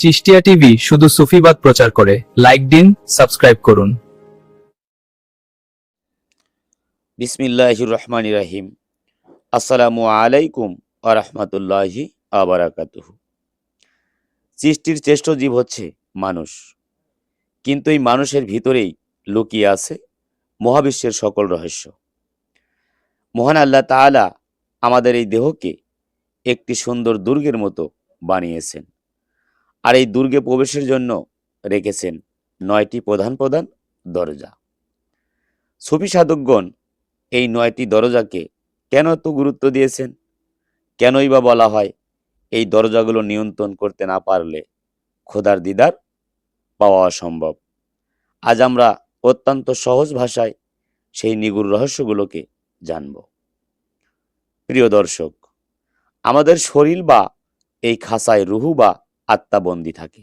Chishtia TV শুধু সুফিবাদ প্রচার করে। লাইক দিন, সাবস্ক্রাইব করুন। বিসমিল্লাহির রহমানির রহিম। আসসালামু আলাইকুম ওয়া রাহমাতুল্লাহি ওয়া বারাকাতুহু। সৃষ্টির শ্রেষ্ঠ জীব হচ্ছে মানুষ, কিন্তু এই মানুষের ভিতরেই লুকিয়ে আছে মহাবিশ্বের সকল রহস্য। মহান আল্লাহ তাআলা আমাদের এই দেহকে একটি সুন্দর দুর্গের মতো বানিয়েছেন, আর এই দুর্গে প্রবেশের জন্য রেখেছেন 9টি প্রধান প্রধান দরজা। সুফি সাধকগণ এই 9টি দরজাকে কেন এত গুরুত্ব দিয়েছেন? কেনই বা বলা হয় এই দরজাগুলো নিয়ন্ত্রণ করতে না পারলে খোদার দিদার পাওয়া অসম্ভব? আজ আমরা অত্যন্ত সহজ ভাষায় সেই নিগুড় রহস্যগুলোকে জানব। প্রিয় দর্শক, আমাদের শরীর বা এই খাঁচায় রুহু বা আত্মা বন্দী থাকে।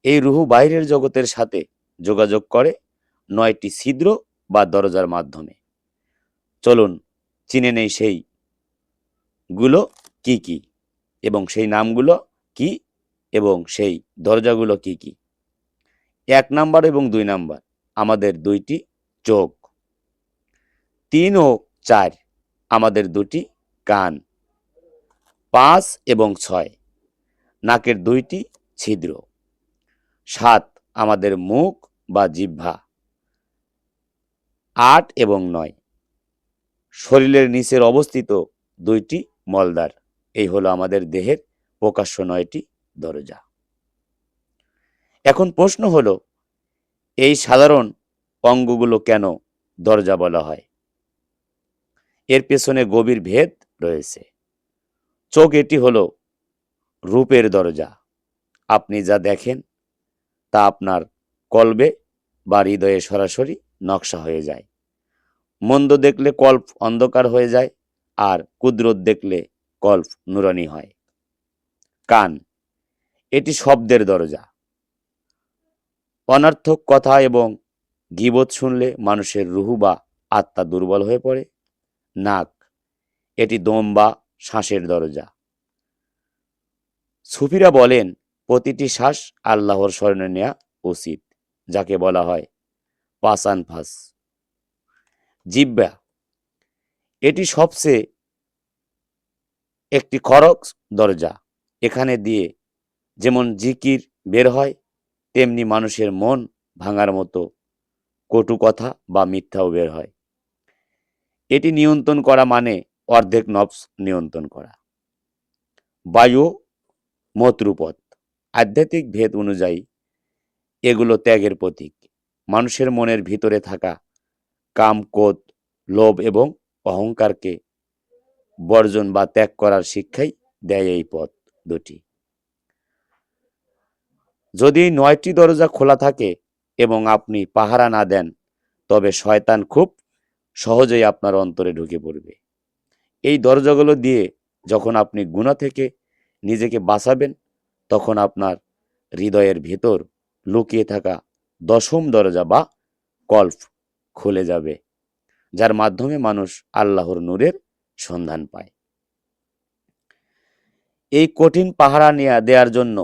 এই রুহু বাইরের জগতের সাথে যোগাযোগ করে 9টি ছিদ্র বা দরজার মাধ্যমে। চলুন চিনে নেই সেই গুলো কি কি, এবং সেই নামগুলো কি, এবং সেই দরজাগুলো কি কি। 1 নাম্বার এবং 2 নাম্বার আমাদের 2টি চোখ। 3 ও 4 আমাদের 2টি কান। 5 এবং 6 নাকের 2টি ছিদ্র। 7 আমাদের মুখ বা জিহ্বা। 8 এবং 9 শরীরের নিচের অবস্থিত 2টি মলদ্বার। এই হলো আমাদের দেহের প্রকাশ্য 9টি দরজা। এখন প্রশ্ন হলো, এই সাধারণ অঙ্গগুলো কেন দরজা বলা হয়? এর পেছনে গভীর ভেদ রয়েছে। চোখ, এটি হলো রূপের দরজা। আপনি যা দেখেন তা আপনার কলবে বা হৃদয়ে সরাসরি নকশা হয়ে যায়। মন্দ দেখলে কল্প অন্ধকার হয়ে যায়, আর কুদরত দেখলে কল্প নুরানি হয়। কান, এটি শব্দের দরজা। অনর্থক কথা এবং গীবত শুনলে মানুষের রুহু বা আত্মা দুর্বল হয়ে পড়ে। নাক, এটি দম বা শ্বাসের দরজা। সুফিরা বলেন প্রতিটি শ্বাস আল্লাহর স্মরণে নেওয়া উচিত, যাকে বলা হয় পাসান ফাস। জিহ্বা, এটি সবচেয়ে একটি খরচ দরজা। এখানে দিয়ে যেমন জিকির বের হয়, তেমনি মানুষের মন ভাঙার মতো কটু কথা বা মিথ্যাও বের হয়। এটি নিয়ন্ত্রণ করা মানে অর্ধেক নফস নিয়ন্ত্রণ করা। বায়ু, মতরুপথ, আধ্যাত্মিক ভেদ অনুযায়ী এগুলো ত্যাগের প্রতীক। মানুষের মনের ভিতরে থাকা কাম, ক্রোধ, লোভ এবং অহংকারকে বর্জন বা ত্যাগ করার শিক্ষাই দেয় এই পথ দুটি। যদি 9টি দরজা খোলা থাকে এবং আপনি পাহারা না দেন, তবে শয়তান খুব সহজেই আপনার অন্তরে ঢুকে পড়বে। এই দরজাগুলো দিয়ে যখন আপনি গুনাহ থেকে নিজেকে বাঁচাবেন, তখন আপনার হৃদয়ের ভেতর লুকিয়ে থাকা 10ম দরজা বা কল্প খুলে যাবে, যার মাধ্যমে মানুষ আল্লাহর নূরের সন্ধান পায়। এই কঠিন পাহারা দেওয়ার জন্য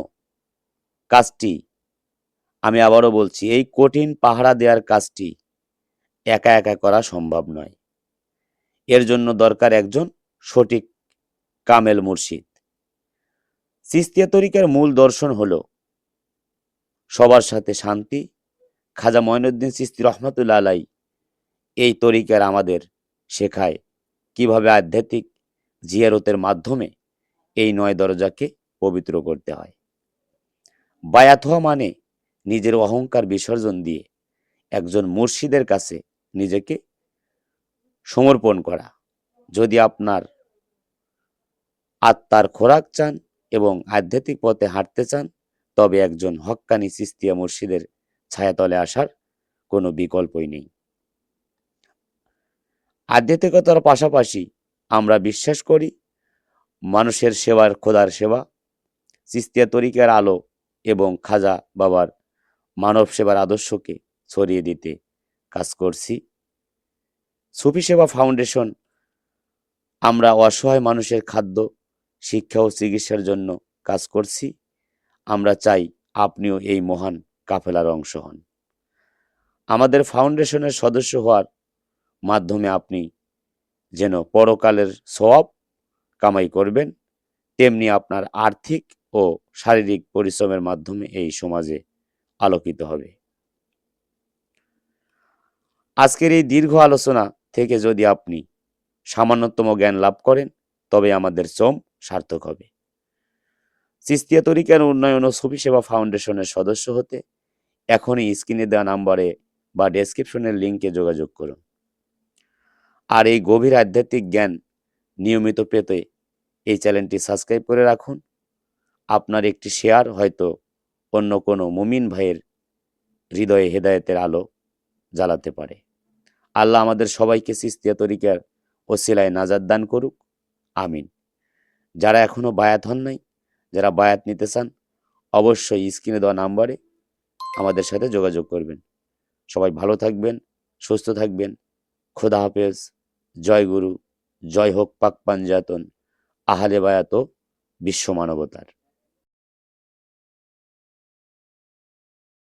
কাজটি, আমি আবারও বলছি, এই কঠিন পাহারা দেওয়ার কাজটি একা একা করা সম্ভব নয়। এর জন্য দরকার একজন সঠিক কামেল মুর্শিদ। চিশতিয়া তরিকার মূল দর্শন হলো সবার সাথে শান্তি। খাজা মঈনুদ্দিন চিশতি রহমাতুল্লাহ আলাই এই তরিকার আমাদের শেখায় কিভাবে আধ্যাত্মিক জিয়ারতের মাধ্যমে এই 9 দরজাকে পবিত্র করতে হয়। বায়াত হওয়া মানে নিজের অহংকার বিসর্জন দিয়ে একজন মুর্শিদের কাছে নিজেকে সমর্পণ করা। যদি আপনার আত্মার খোরাক চান এবং আধ্যাত্মিক পথে হাঁটতে চান, তবে একজন হক্কানি চিশতিয়া মুর্শিদের ছায়াতলে আসার কোনো বিকল্পই নেই। আধ্যাত্মিকতার পাশাপাশি আমরা বিশ্বাস করি মানুষের সেবার খোদার সেবা। চিশতিয়া তরিকার আলো এবং খাজা বাবার মানব সেবার আদর্শকে ছড়িয়ে দিতে কাজ করছি। সুফি সেবা ফাউন্ডেশন, আমরা অসহায় মানুষের খাদ্য, শিক্ষা ও চিকিৎসার জন্য কাজ করছি। আমরা চাই আপনিও এই মহান কাফেলার অংশ হন। আমাদের ফাউন্ডেশনের সদস্য হওয়ার মাধ্যমে আপনি যেন পরকালের সওয়াব কামাই করবেন, তেমনি আপনার আর্থিক ও শারীরিক পরিশ্রমের মাধ্যমে এই সমাজে আলোকিত হবে। আজকের এই দীর্ঘ আলোচনা থেকে যদি আপনি সামান্যতম জ্ঞান লাভ করেন, তবে আমাদের শ্রম সার্থক হবে। চিশতিয়া তরিকার উন্নয়ন ও সুফি সেবা ফাউন্ডেশনের সদস্য হতে এখনই স্ক্রিনে দেওয়া নাম্বারে বা ডেসক্রিপশনের লিঙ্কে যোগাযোগ করুন। আর এই গভীর আধ্যাত্মিক জ্ঞান নিয়মিত পেতে এই চ্যানেলটি সাবস্ক্রাইব করে রাখুন। আপনার একটি শেয়ার হয়তো অন্য কোনো মুমিন ভাইয়ের হৃদয়ে হেদায়েতের আলো জ্বালাতে পারে। আল্লাহ আমাদের সবাইকে চিশতিয়া তরিকার ওসিলায় নাজাত দান করুক, আমিন। যারা এখনো বায়াত হন নাই, যারা বায়াত নিতে চান, অবশ্যই স্ক্রিনে দেওয়া নাম্বারে আমাদের সাথে যোগাযোগ করবেন। সবাই ভালো থাকবেন, সুস্থ থাকবেন। খোদা হাফেজ। জয় গুরু, জয় হোক পাক পাঞ্জাতন, আহলে বায়াত ও বিশ্ব মানবতার।